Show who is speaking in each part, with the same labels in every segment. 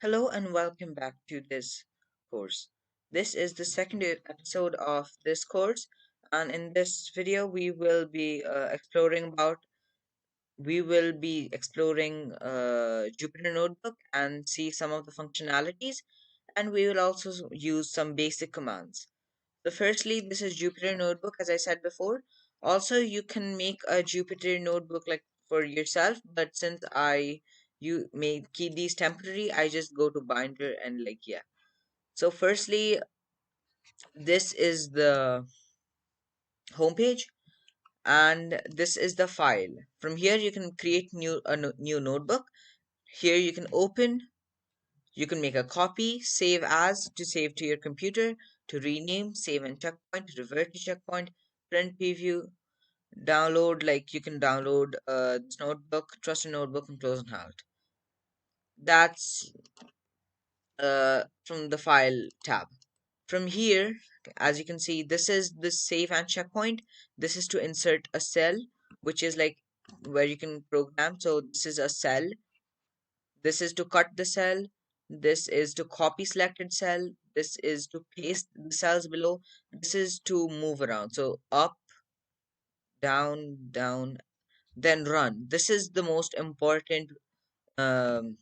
Speaker 1: Hello and welcome back to this course. This is the episode of this course, and in this video we will be exploring Jupyter Notebook and see some of the functionalities, and we will also use some basic commands. So firstly, this is Jupyter Notebook, as I said before. Also, you can make a Jupyter Notebook like for yourself, but since I you may keep these temporary, I just go to Binder and like yeah. So firstly, this is the homepage, and this is the file. From here, you can create new notebook. Here you can open. You can make a copy, save as to save to your computer, to rename, save and checkpoint, to revert to checkpoint, print preview, download, like you can download this notebook, trust a notebook, and close and halt. That's from the file tab. From here, as you can see, this is the save and checkpoint. This is to insert a cell, which is like where you can program. So this is a cell. This is to cut the cell. This is to copy selected cell. This is to paste the cells below. This is to move around. So up, down, down, then run. This is the most important um,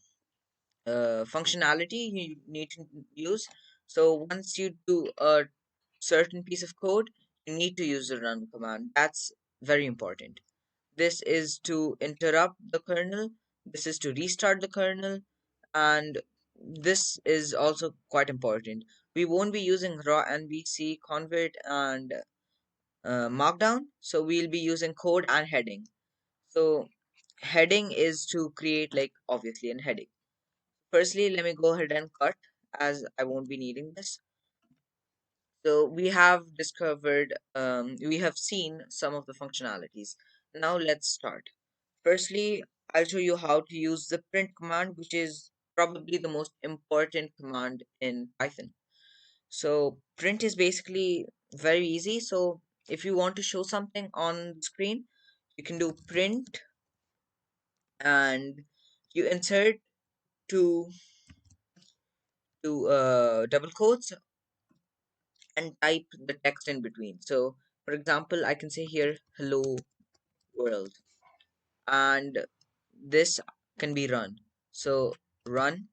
Speaker 1: functionality you need to use. So once you do a certain piece of code, you need to use the run command. That's very important. This is to interrupt the kernel. This is to restart the kernel. And this is also quite important. We won't be using raw NVC convert and markdown. So we'll be using code and heading. So heading is to create like obviously an heading. Firstly, let me go ahead and cut as I won't be needing this. So we have seen some of the functionalities. Now let's start. Firstly, I'll show you how to use the print command, which is probably the most important command in Python. So print is basically very easy. So if you want to show something on the screen, you can do print and you insert to double quotes and type the text in between. So, for example, I can say here, hello world, and this can be run. So, run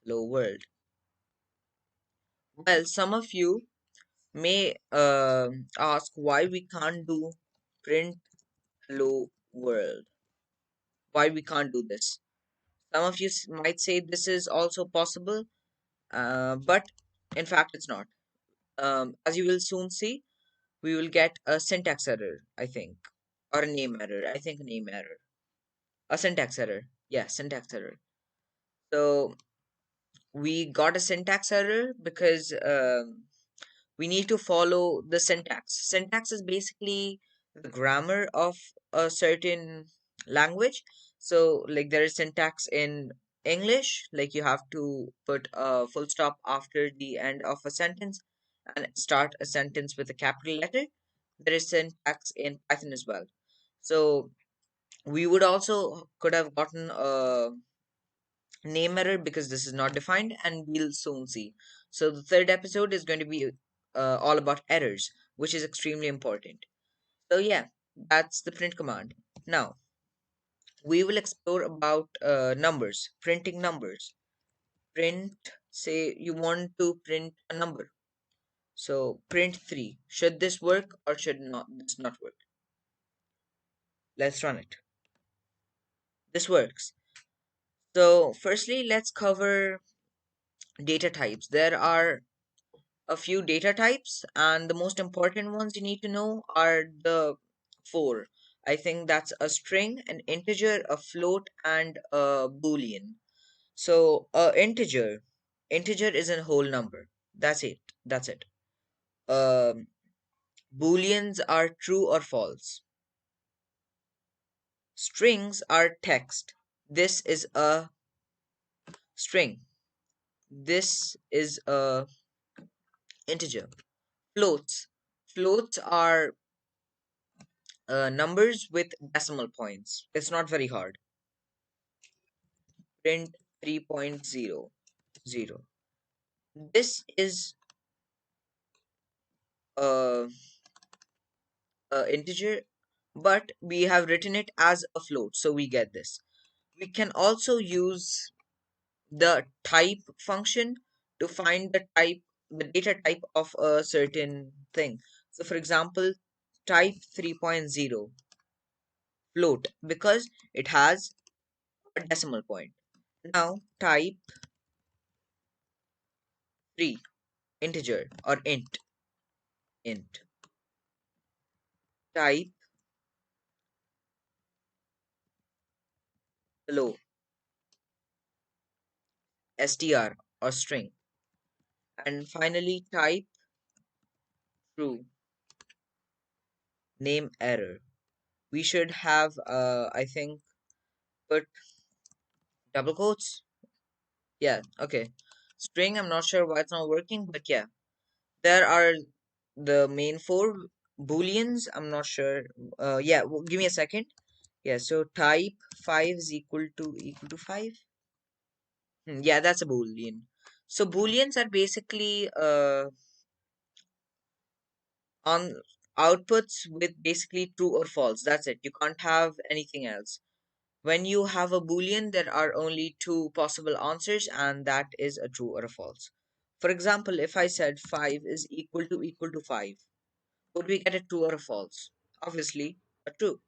Speaker 1: hello world. Well, some of you may ask why we can't do print hello world. Why we can't do this? Some of you might say this is also possible, but in fact, it's not. As you will soon see, we will get a syntax error, I think, or a name error. I think a name error, a syntax error. Yeah, syntax error. So we got a syntax error because we need to follow the syntax. Syntax is basically the grammar of a certain language. So, like, there is syntax in English, like, you have to put a full stop after the end of a sentence and start a sentence with a capital letter. There is syntax in Python as well. So, we would also could have gotten a name error because this is not defined, and we'll soon see. So the third episode is going to be all about errors, which is extremely important. So yeah, that's the print command. Now we will explore about numbers, printing numbers. Print, say you want to print a number. So print 3. Should this work or should not this not work? Let's run it. This works. So firstly, let's cover data types. There are a few data types, and the most important ones you need to know are the four. I think that's a string, an integer, a float, and a boolean. So integer is a whole number. That's it. That's it. um Booleans are true or false. Strings are text. This is a string. This is a integer. Floats are numbers with decimal points. It's not very hard. Print 3.0. This is a, a integer, but we have written it as a float, so we get this. We can also use the type function to find the data type of a certain thing. So for example, type 3.0 float because it has a decimal point. Now type 3 integer or int type hello str or string, and finally type true name error. We should have I think put double quotes. Yeah, okay. String, I'm not sure why it's not working, but yeah. There are the main four booleans. I'm not sure. Yeah, give me a second. Yeah, so type 5 is equal to 5. Yeah, that's a boolean. So booleans are basically on outputs with basically true or false. That's it. You can't have anything else. When you have a boolean, there are only two possible answers, and that is a true or a false. For example, if I said 5 is equal to 5, would we get a true or a false? Obviously, a true.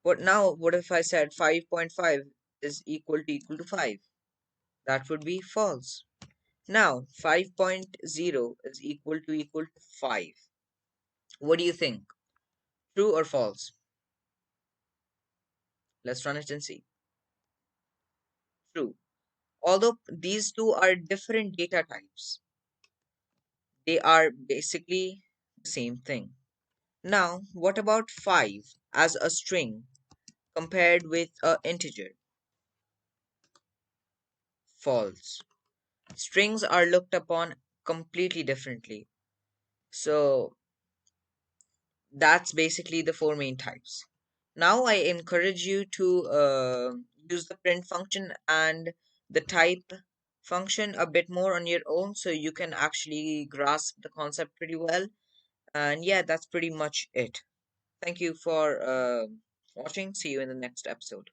Speaker 1: But now, what if I said 5.5 is equal to 5? That would be false. Now, 5.0 is equal to 5. What do you think? True or false? Let's run it and see. True. Although these two are different data types, they are basically the same thing. Now, what about 5 as a string compared with a integer? False. Strings are looked upon completely differently. So that's basically the four main types. Now I encourage you to use the print function and the type function a bit more on your own so you can actually grasp the concept pretty well. And yeah, that's pretty much it. Thank you for watching. See you in the next episode.